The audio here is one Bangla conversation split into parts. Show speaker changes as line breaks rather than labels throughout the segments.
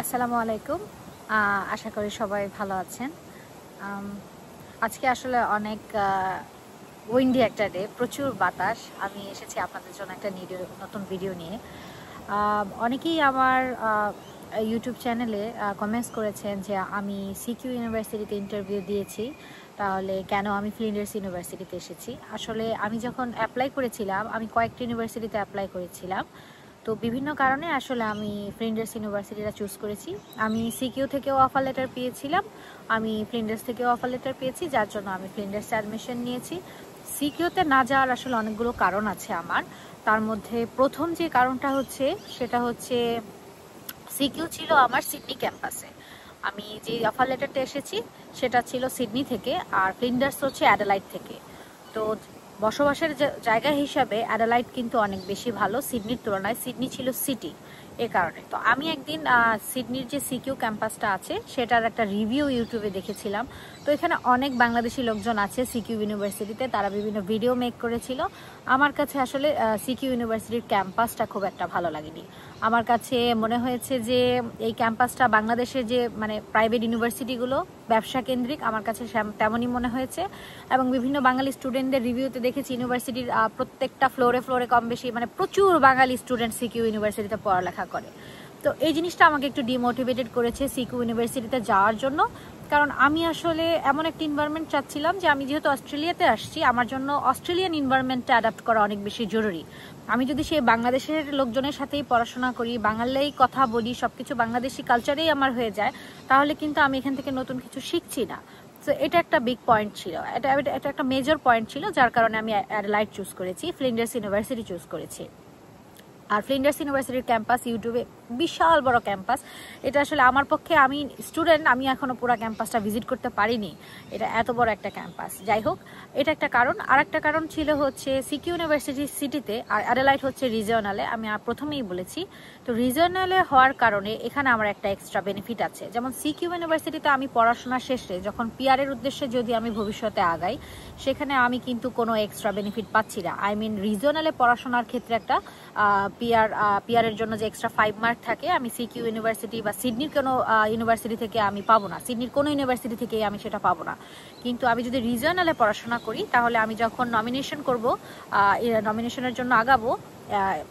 আসসালামু আলাইকুম। আশা করি সবাই ভালো আছেন। আজকে আসলে অনেক উইন্ডি একটা ডে, প্রচুর বাতাস। আমি এসেছি আপনাদের জন্য একটা নতুন ভিডিও নিয়ে। অনেকেই আমার ইউটিউব চ্যানেলে কমেন্টস করেছেন যে আমি সিকিউ ইউনিভার্সিটিতে ইন্টারভিউ দিয়েছি, তাহলে কেন আমি ফ্লিন্ডার্স ইউনিভার্সিটিতে এসেছি। আসলে আমি যখন অ্যাপ্লাই করেছিলাম, আমি কয়েকটি ইউনিভার্সিটিতে অ্যাপ্লাই করেছিলাম, তো বিভিন্ন কারণে আসলে আমি ফ্লিন্ডার্স ইউনিভার্সিটিটা চুজ করেছি। আমি সিকিউ থেকেও অফার লেটার পেয়েছিলাম, আমি ফ্লিন্ডার্স থেকেও অফার লেটার পেয়েছি, যার জন্য আমি ফ্লিন্ডার্সে অ্যাডমিশন নিয়েছি। সিকিউতে না যাওয়ার আসলে অনেকগুলো কারণ আছে আমার। তার মধ্যে প্রথম যে কারণটা হচ্ছে, সেটা হচ্ছে সিকিউ ছিল আমার সিডনি ক্যাম্পাসে। আমি যে অফার লেটারটা এসেছি সেটা ছিল সিডনি থেকে, আর ফ্লিন্ডার্স হচ্ছে অ্যাডেলাইড থেকে। তো বসবাসের জায়গা হিসাবে অ্যাডেলাইড কিন্তু অনেক বেশি ভালো সিডনির তুলনায়। সিডনি ছিল সিটি, এ কারণে। তো আমি একদিন সিডনির যে সিকিউ ক্যাম্পাসটা আছে সেটার একটা রিভিউ ইউটিউবে দেখেছিলাম। তো এখানে অনেক বাংলাদেশি লোকজন আছে সিকিউ ইউনিভার্সিটিতে, তারা বিভিন্ন ভিডিও মেক করেছিল। আমার কাছে আসলে সিকিউ ইউনিভার্সিটির ক্যাম্পাসটা খুব একটা ভালো লাগেনি। আমার কাছে মনে হয়েছে যে এই ক্যাম্পাসটা বাংলাদেশের যে প্রাইভেট ইউনিভার্সিটিগুলো ব্যবসা কেন্দ্রিক, আমার কাছে তেমনই মনে হয়েছে। এবং বিভিন্ন বাঙালি স্টুডেন্টদের রিভিউতে দেখেছি ইউনিভার্সিটির প্রত্যেকটা ফ্লোরে ফ্লোরে কম বেশি প্রচুর বাঙালি স্টুডেন্ট সিকিউ ইউনিভার্সিটিতে পড়ালেখা করে। তো এই জিনিসটা আমাকে একটু ডিমোটিভেটেড করেছে সিকিউ ইউনিভার্সিটিতে যাওয়ার জন্য। কারণ আমি আসলে এমন একটা এনভায়রনমেন্ট চাচ্ছিলাম যে আমি যেহেতু অস্ট্রেলিয়াতে আসছি, আমার জন্য অস্ট্রেলিয়ান এনভায়রনমেন্টে অ্যাডাপ্ট করা অনেক বেশি জরুরি। আমি যদি সেই বাংলাদেশের লোকজনের সাথেই পড়াশোনা করি, বাংলায় কথা বলি, সবকিছু বাংলাদেশি কালচারেই আমার হয়ে যায়, তাহলে কিন্তু আমি এখান থেকে নতুন কিছু শিখছি না। তো এটা একটা বিগ পয়েন্ট ছিল, এটা একটা মেজর পয়েন্ট ছিল, যার কারণে আমি অ্যাডেলাইড চুজ করেছি, ফ্লিন্ডার্স ইউনিভার্সিটি চুজ করেছি। আর ফ্লিন্ডার্স ইউনিভার্সিটির ক্যাম্পাস ইউটিউবে বিশাল বড় ক্যাম্পাস। এটা আসলে আমার পক্ষে, আমি স্টুডেন্ট, আমি এখনও পুরো ক্যাম্পাসটা ভিজিট করতে পারিনি, এটা এত বড় একটা ক্যাম্পাস। যাই হোক, এটা একটা কারণ। আর একটা কারণ ছিল হচ্ছে সিকিউ ইউনিভার্সিটি সিটিতে আর অ্যাডেলাইড হচ্ছে রিজিওনালে। আমি প্রথমেই বলেছি, তো রিজিওনালে হওয়ার কারণে এখানে আমার একটা এক্সট্রা বেনিফিট আছে। যেমন সিকিউ ইউনিভার্সিটিতে আমি পড়াশোনা শেষে যখন পিআরের উদ্দেশ্যে যদি আমি ভবিষ্যতে আগাই, সেখানে আমি কিন্তু কোনো এক্সট্রা বেনিফিট পাচ্ছি না। আই মিন রিজিওনালে পড়াশোনার ক্ষেত্রে একটা পিআরের জন্য যে এক্সট্রা 5 মার্ক থাকে, আমি সিকিউ ইউনিভার্সিটি বা সিডনির কোনো ইউনিভার্সিটি থেকে আমি পাবো না, সিডনির কোনো ইউনিভার্সিটি থেকেই আমি সেটা পাবো না। কিন্তু আমি যদি রিজিওনালে পড়াশোনা করি, তাহলে আমি যখন নমিনেশন করব, নমিনেশনের জন্য আগাবো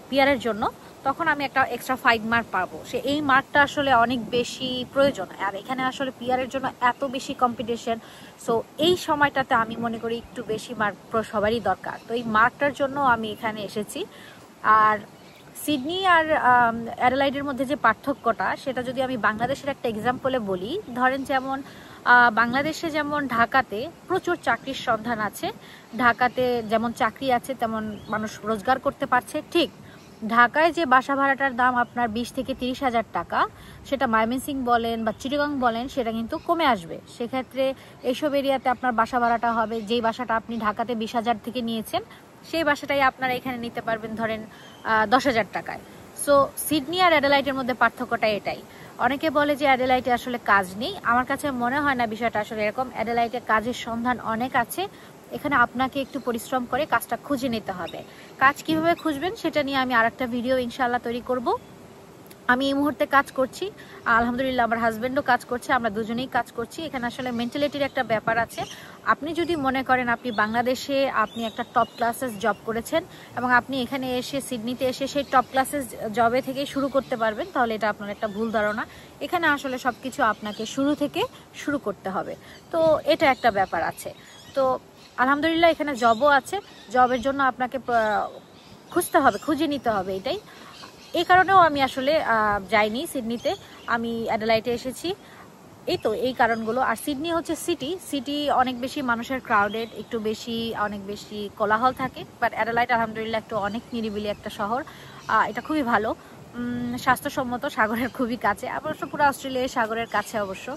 পিআরের জন্য, তখন আমি একটা এক্সট্রা 5 মার্ক পাবো। এই মার্কটা আসলে অনেক বেশি প্রয়োজন। আর এখানে আসলে পিআরের জন্য এত বেশি কম্পিটিশন, সো এই সময়টাতে আমি মনে করি একটু বেশি মার্ক সবারই দরকার। তো এই মার্কটার জন্য আমি এখানে এসেছি। আর সিডনি আর অ্যাডেলাইডের মধ্যে যে পার্থক্যটা, সেটা যদি আমি বাংলাদেশের একটা এক্সাম্পলে বলি, ধরেন যেমন বাংলাদেশে যেমন ঢাকাতে প্রচুর চাকরির সন্ধান আছে, ঢাকাতে যেমন চাকরি আছে তেমন মানুষ রোজগার করতে পারছে, ঠিক ঢাকায় যে বাসা ভাড়াটার দাম আপনার 20 থেকে 30 হাজার টাকা, সেটা ময়মনসিং বলেন বা চিটাগং বলেন, সেটা কিন্তু কমে আসবে। সেক্ষেত্রে এইসব এরিয়াতে আপনার বাসা ভাড়াটা হবে, যেই বাসাটা আপনি ঢাকাতে 20,000 থেকে নিয়েছেন, সেই বাসাটাই আপনারা এখানে নিতে পারবেন ধরেন 10,000 টাকায়। সো সিডনি আর অ্যাডেলাইডের মধ্যে পার্থক্যটা এটাই। অনেকে বলে যে অ্যাডেলাইডে আসলে কাজ নেই, আমার কাছে মনে হয় না বিষয়টা আসলে এরকম। অ্যাডেলাইডে কাজের সন্ধান অনেক আছে, এখানে আপনাকে একটু পরিশ্রম করে কাজটা খুঁজে নিতে হবে। কাজ কিভাবে খুঁজবেন সেটা নিয়ে আমি আরেকটা ভিডিও ইনশাআল্লাহ তৈরি করব। আমি এই মুহূর্তে কাজ করছি, আলহামদুলিল্লাহ আমার হাজব্যান্ডও কাজ করছে, আমরা দুজনেই কাজ করছি। এখানে আসলে মেন্টালিটির একটা ব্যাপার আছে। আপনি যদি মনে করেন আপনি বাংলাদেশে আপনি একটা টপ ক্লাসেস জব করেছেন এবং আপনি এখানে এসে সিডনিতে এসে সেই টপ ক্লাসেস জবে থেকে শুরু করতে পারবেন, তাহলে এটা আপনার একটা ভুল ধারণা। এখানে আসলে সব কিছু আপনাকে শুরু থেকে শুরু করতে হবে। তো এটা একটা ব্যাপার আছে। তো আলহামদুলিল্লাহ এখানে জবও আছে, জবের জন্য আপনাকে খুঁজতে হবে, খুঁজে নিতে হবে, এটাই। এই কারণেও আমি আসলে যাইনি সিডনিতে, আমি অ্যাডেলাইডে এসেছি। এই তো এই কারণগুলো। আর সিডনি হচ্ছে সিটি অনেক বেশি মানুষের ক্রাউডেড, একটু বেশি, অনেক বেশি কোলাহল থাকে। বাট অ্যাডেলাইড আলহামদুলিল্লাহ একটু অনেক নিরিবিলি একটা শহর, এটা খুবই ভালো, স্বাস্থ্যসম্মত, সাগরের খুবই কাছে, অবশ্য পুরো অস্ট্রেলিয়ার সাগরের কাছে অবশ্য।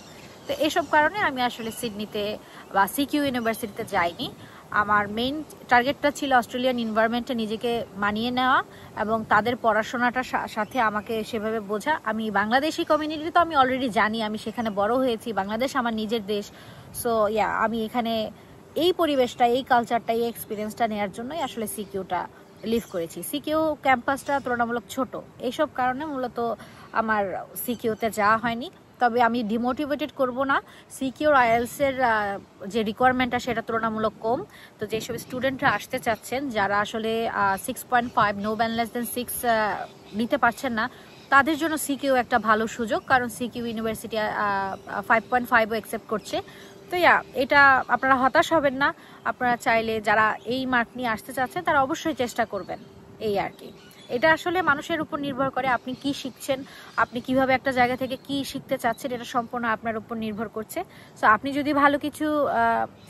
তো এইসব কারণে আমি আসলে সিডনিতে বা সিকিউ ইউনিভার্সিটিতে যাইনি। আমার মেইন টার্গেটটা ছিল অস্ট্রেলিয়ান এনভায়রনমেন্টে নিজেকে মানিয়ে নেওয়া এবং তাদের পড়াশোনাটার সাথে আমাকে সেভাবে বোঝা। আমি বাংলাদেশি কমিউনিটি তো আমি অলরেডি জানি, আমি সেখানে বড় হয়েছি, বাংলাদেশ আমার নিজের দেশ। সো আমি এখানে এই পরিবেশটা, এই কালচারটা, এই এক্সপিরিয়েন্সটা নেওয়ার জন্যই আসলে সিকিউটা লিভ করেছি। সিকিউ ক্যাম্পাসটা তুলনামূলক ছোট, এইসব কারণে মূলত আমার সিকিউতে যাওয়া হয়নি। তবে আমি ডিমোটিভেটেড করব না, সিকিউর আইএলসের যে রিকোয়ারমেন্টটা সেটা তুলনামূলক কম। তো যেসব স্টুডেন্টরা আসতে চাচ্ছেন, যারা আসলে 6.5 নো ব্যান লেস দেন 6 নিতে পারছেন না, তাদের জন্য সিকিউ একটা ভালো সুযোগ, কারণ সিকিউ ইউনিভার্সিটি 5.5ও অ্যাকসেপ্ট করছে। তো এটা আপনারা হতাশ হবেন না। আপনারা চাইলে যারা এই মার্ক নিয়ে আসতে চাচ্ছেন তারা অবশ্যই চেষ্টা করবেন, এই আর কি। এটা আসলে মানুষের উপর নির্ভর করে, আপনি কি শিখছেন, আপনি কিভাবে একটা জায়গা থেকে কি শিখতে চাচ্ছেন, এটা সম্পূর্ণ আপনার উপর নির্ভর করছে। সো আপনি যদি ভালো কিছু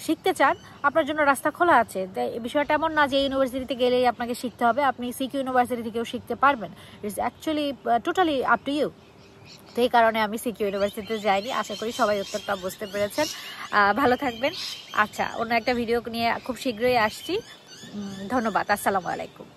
শিখতে চান, আপনার জন্য রাস্তা খোলা আছে। এই বিষয়টা এমন না যে ইউনিভার্সিটিতে গেলেই আপনাকে শিখতে হবে, আপনি সিকিউ ইউনিভার্সিটি থেকেও শিখতে পারবেন। It's actually totally up to you. তো এই কারণে আমি সিকিউ ইউনিভার্সিটিতে যাইনি। আশা করি সবাই উত্তরটা বুঝতে পেরেছেন। ভালো থাকবেন। আচ্ছা, অন্য একটা ভিডিও নিয়ে খুব শীঘ্রই আসছি। ধন্যবাদ। আসসালামু আলাইকুম।